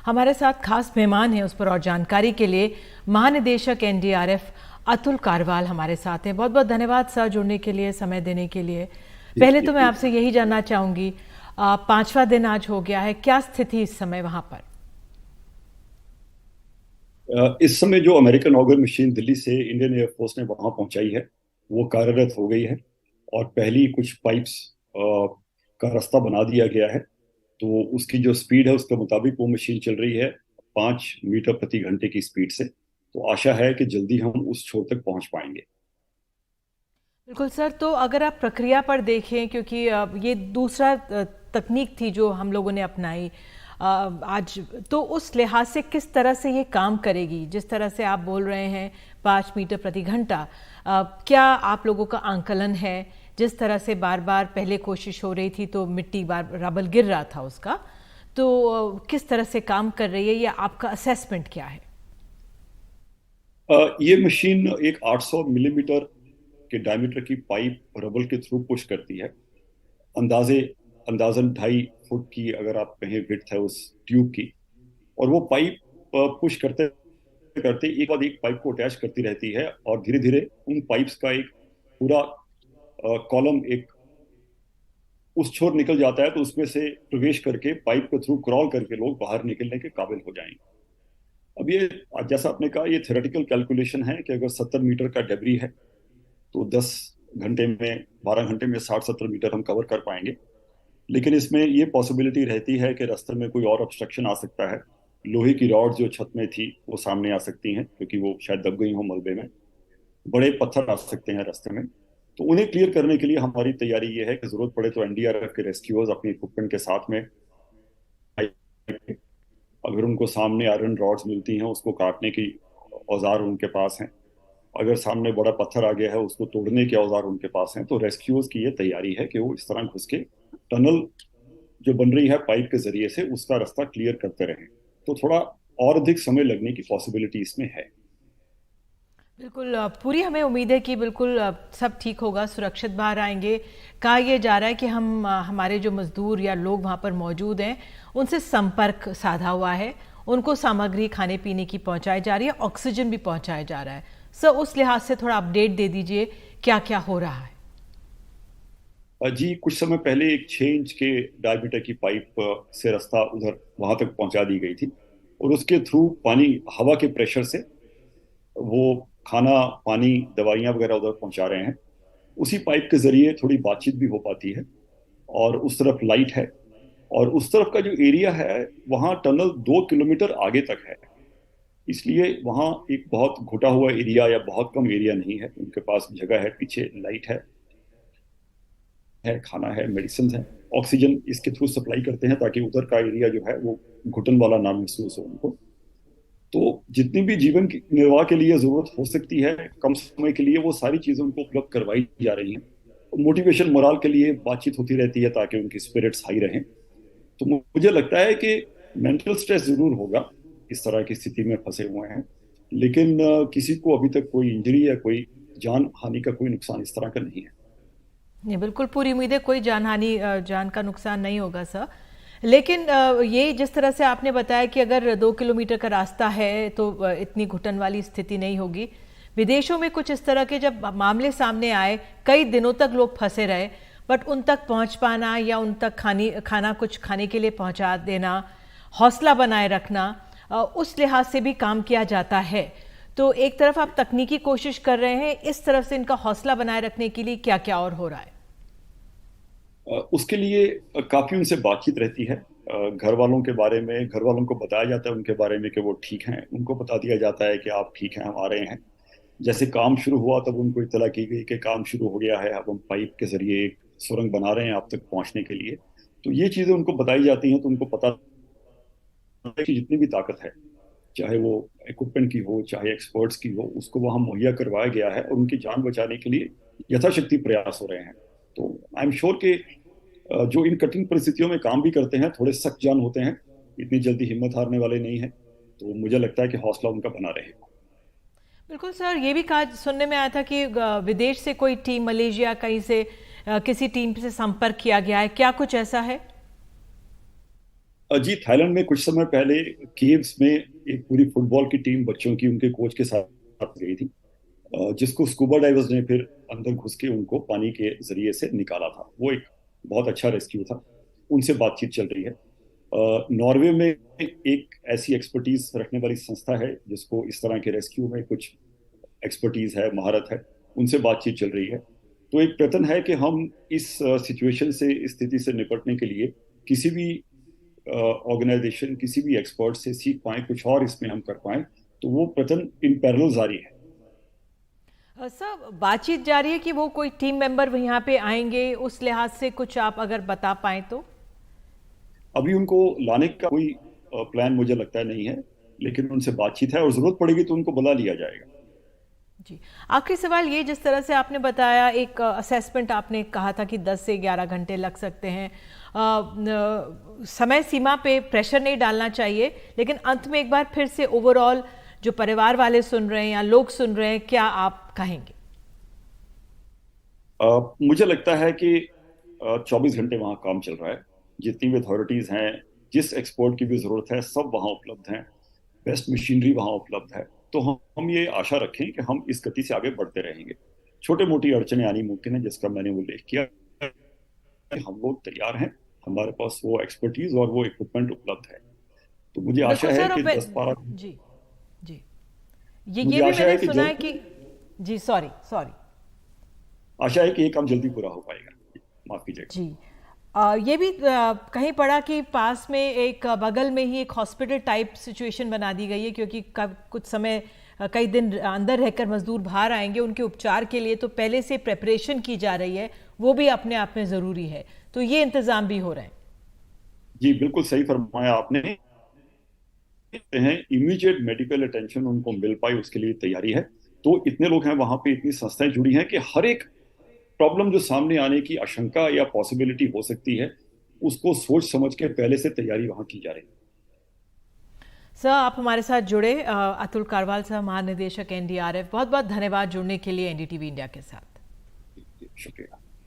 हमारे साथ खास मेहमान हैं, उस पर और जानकारी के लिए महानिदेशक एनडीआरएफ अतुल कारवाल हमारे साथ हैं। बहुत बहुत धन्यवाद सर, जुड़ने के लिए, समय देने के लिए। पहले तो मैं आपसे यही जानना चाहूँगी, 5वां दिन आज हो गया है, क्या स्थिति इस समय वहाँ पर? इस समय जो अमेरिकन ऑगर मशीन दिल्ली से इंडियन एयरफोर्स ने वहां पहुंचाई है वो कार्यरत हो गई है। और पहली कुछ पाइप्स का रास्ता बना दिया गया है। तो उसकी जो स्पीड है उसके मुताबिक वो मशीन चल रही है 5 मीटर प्रति घंटे की स्पीड से। तो आशा है कि जल्दी हम उस छोर तक पहुंच पाएंगे। बिल्कुल सर, तो अगर आप प्रक्रिया पर देखें, क्योंकि ये दूसरा तकनीक थी जो हम लोगों ने अपनाई आज, तो उस लिहाज से किस तरह से ये काम करेगी? जिस तरह से आप बोल रहे हैं 5 मीटर प्रति घंटा, क्या आप लोगों का आंकलन है? जिस तरह से बार बार पहले कोशिश हो रही थी तो मिट्टी बार रबल गिर रहा था उसका, तो किस तरह से काम कर रही है, या आपका असेसमेंट क्या है? ये मशीन एक 800 मिलीमीटर के डायमीटर की पाइप रबल के थ्रू पुश करती है। अंदाजे अंदाजन 2.5 फुट की अगर आप कहें विड्थ है उस ट्यूब की। और वो पाइप पुश करते करते एक बाद एक पाइप को अटैच करती रहती है और धीरे धीरे उन पाइप्स का एक पूरा कॉलम एक उस छोर निकल जाता है। तो उसमें से प्रवेश करके पाइप के थ्रू क्रॉल करके लोग बाहर निकलने के काबिल हो जाएंगे। अब ये जैसा आपने कहा, ये थ्योरेटिकल कैलकुलेशन है कि अगर 70 मीटर का डेब्री है तो 10 घंटे में 12 घंटे में 60-70 मीटर हम कवर कर पाएंगे। लेकिन इसमें ये पॉसिबिलिटी रहती है कि रास्ते में कोई और ऑब्स्ट्रक्शन आ सकता है। लोहे की रॉड जो छत में थी वो सामने आ सकती हैं क्योंकि वो शायद दब गई हो मलबे में। बड़े पत्थर आ सकते हैं रास्ते में। तो उन्हें क्लियर करने के लिए हमारी तैयारी ये है कि जरूरत पड़े तो एनडीआरएफ के रेस्क्यूअर्स अपनी इक्विपमेंट के साथ में, अगर उनको सामने आयरन रॉड्स मिलती हैं उसको काटने की औजार उनके पास हैं, अगर सामने बड़ा पत्थर आ गया है उसको तोड़ने के औजार उनके पास हैं, तो रेस्क्यूअर्स की ये तैयारी है कि वो इस तरह घुस के टनल जो बन रही है पाइप के जरिए से उसका रास्ता क्लियर करते रहें। तो थोड़ा और अधिक समय लगने की पॉसिबिलिटी इसमें है। बिल्कुल, पूरी हमें उम्मीद है कि बिल्कुल सब ठीक होगा, सुरक्षित बाहर आएंगे। कहा यह जा रहा है कि हमारे जो मजदूर या लोग वहाँ पर मौजूद हैं उनसे संपर्क साधा हुआ है, उनको सामग्री खाने पीने की पहुँचाई जा रही है, ऑक्सीजन भी पहुँचाया जा रहा है। सर, उस लिहाज से थोड़ा अपडेट दे दीजिए, क्या क्या हो रहा है? जी, कुछ समय पहले एक 6 इंच के डायमीटर की पाइप से रास्ता उधर वहां तक पहुंचा दी गई थी। और उसके थ्रू पानी हवा के प्रेशर से वो खाना पानी दवाइयाँ वगैरह उधर पहुंचा रहे हैं। उसी पाइप के जरिए थोड़ी बातचीत भी हो पाती है। और उस तरफ लाइट है। और उस तरफ का जो एरिया है वहाँ टनल 2 किलोमीटर आगे तक है। इसलिए वहाँ एक बहुत घुटा हुआ एरिया या बहुत कम एरिया नहीं है। उनके पास जगह है, पीछे लाइट है, खाना है, मेडिसिन है, ऑक्सीजन इसके थ्रू सप्लाई करते हैं ताकि उधर का एरिया जो है वो घुटन वाला ना महसूस हो उनको। तो जितनी भी जीवन की निर्वाह के लिए जरूरत हो सकती है कम समय के लिए वो सारी चीजें उनको उपलब्ध करवाई जा रही हैं। मोटिवेशन मोराल के लिए बातचीत होती रहती है ताकि उनकी स्पिरिट्स हाई रहें। तो मुझे लगता है कि मेंटल स्ट्रेस जरूर होगा इस तरह की स्थिति में फंसे हुए हैं। लेकिन किसी को अभी तक कोई इंजरी या कोई जान हानि का कोई नुकसान इस तरह का नहीं है। नहीं, बिल्कुल पूरी उम्मीद है कोई जानहानि, जान का नुकसान नहीं होगा सर। लेकिन ये जिस तरह से आपने बताया कि अगर 2 किलोमीटर का रास्ता है तो इतनी घुटन वाली स्थिति नहीं होगी। विदेशों में कुछ इस तरह के जब मामले सामने आए, कई दिनों तक लोग फंसे रहे, बट उन तक पहुंच पाना या उन तक खाना कुछ खाने के लिए पहुंचा देना, हौसला बनाए रखना, उस लिहाज से भी काम किया जाता है। तो एक तरफ आप तकनीकी कोशिश कर रहे हैं, इस तरफ से इनका हौसला बनाए रखने के लिए क्या क्या और हो रहा है? उसके लिए काफी उनसे बातचीत रहती है। घर वालों के बारे में घर वालों को बताया जाता है उनके बारे में कि वो ठीक हैं। उनको बता दिया जाता है कि आप ठीक हैं, हम आ रहे हैं। जैसे काम शुरू हुआ तब उनको इत्तला की गई कि काम शुरू हो गया है, अब हम पाइप के जरिए एक सुरंग बना रहे हैं आप तक पहुंचने के लिए। तो ये चीजें उनको बताई जाती हैं तो उनको पता है कि जितनी भी ताकत है, चाहे वो इक्विपमेंट की हो चाहे एक्सपर्ट्स की हो, उसको वहां मुहैया करवाया गया है और उनकी जान बचाने के लिए यथाशक्ति प्रयास हो रहे हैं। तो आई एम श्योर कि जो इन कठिन परिस्थितियों में काम भी करते हैं थोड़े सख्त जान होते हैं, इतनी जल्दी हिम्मत हारने वाले नहीं हैं। तो मुझे लगता है कि हौसला उनका बना रहेगा। बिल्कुल सर, ये भी कहा सुनने में आया था कि विदेश से कोई टीम, मलेशिया कहीं से किसी टीम से संपर्क किया गया है, क्या कुछ ऐसा है? जी, थाईलैंड में कुछ समय पहले केव्स में एक पूरी फुटबॉल की टीम बच्चों की उनके कोच के साथ गई थी, जिसको स्कूबा डाइवर्स ने फिर अंदर घुस के उनको पानी के जरिए से निकाला था। वो एक बहुत अच्छा रेस्क्यू था। उनसे बातचीत चल रही है। नॉर्वे में एक ऐसी एक्सपर्टीज रखने वाली संस्था है जिसको इस तरह के रेस्क्यू में कुछ एक्सपर्टीज है, महारत है। उनसे बातचीत चल रही है। तो एक प्रयत्न है कि हम इस सिचुएशन से, इस स्थिति से निपटने के लिए किसी भी ऑर्गेनाइजेशन, किसी भी एक्सपर्ट से सीख पाए, कुछ और इसमें हम कर पाए। तो वो प्रयत्न इन पैरेलल जारी है। सर, बातचीत जारी है कि वो कोई टीम मेंबर यहाँ पे आएंगे, उस लिहाज से कुछ आप अगर बता पाएं तो। अभी उनको लाने का कोई प्लान मुझे लगता है नहीं है, लेकिन उनसे बातचीत है और जरूरत पड़ेगी तो उनको बुला लिया जाएगा। जी, आखिरी सवाल ये, जिस तरह से आपने बताया एक असेसमेंट आपने कहा था कि 10 से 11 घंटे लग सकते हैं, समय सीमा पे प्रेशर नहीं डालना चाहिए, लेकिन अंत में एक बार फिर से ओवरऑल जो परिवार वाले सुन रहे हैं या लोग सुन रहे हैं, क्या आप कहेंगे? मुझे लगता है कि 24 घंटे वहाँ काम चल रहा है। जितनी भी अथॉरिटीज हैं, जिस एक्सपोर्ट की भी जरूरत है, सब वहाँ उपलब्ध हैं। बेस्ट मशीनरी वहाँ उपलब्ध है। तो हम ये आशा रखें कि हम इस गति से आगे बढ़ते रहेंगे। छोटे मोटी अड़चने आनी मुमकिन है, जिसका मैंने उल्लेख किया। हम लोग तैयार हैं, हमारे पास वो एक्सपर्टीज और वो इक्विपमेंट उपलब्ध है। तो मुझे आशा बिल्कुल है सर। कि और 10-12 जी जी, ये मुझे भी आशा है मैंने कि सुना है जल्द कि, जी सॉरी सॉरी, आशा है कि ये काम जल्दी पूरा हो पाएगा। माफ कीजिएगा। जी, ये भी कहीं पड़ा कि पास में एक बगल में ही एक हॉस्पिटल टाइप सिचुएशन बना दी गई है, क्योंकि कुछ समय कई दिन अंदर रहकर मजदूर बाहर आएंगे, उनके उपचार के लिए तो पहले से प्रेपरेशन की जा रही है, वो भी अपने आप में ज़रूरी है। तो ये इंतज़ाम भी हो रहे हैं। जी, बिल्कुल सही फरमाया आपने। हैं इमीडिएट मेडिकल अटेंशन उनको मिल पाए, उसके लिए तैयारी है। तो इतने लोग हैं वहां पे, इतनी संस्थाएं जुड़ी हैं कि हर एक प्रॉब्लम जो सामने आने की आशंका या पॉसिबिलिटी हो सकती है, उसको सोच समझ के पहले से तैयारी वहां की जा रही सर, आप हमारे साथ जुड़े, अतुल कारवाल साहब, महानिदेशक एनडीआरएफ, बहुत बहुत धन्यवाद जुड़ने के लिए एनडीटीवी इंडिया के साथ। है। शुक्रिया।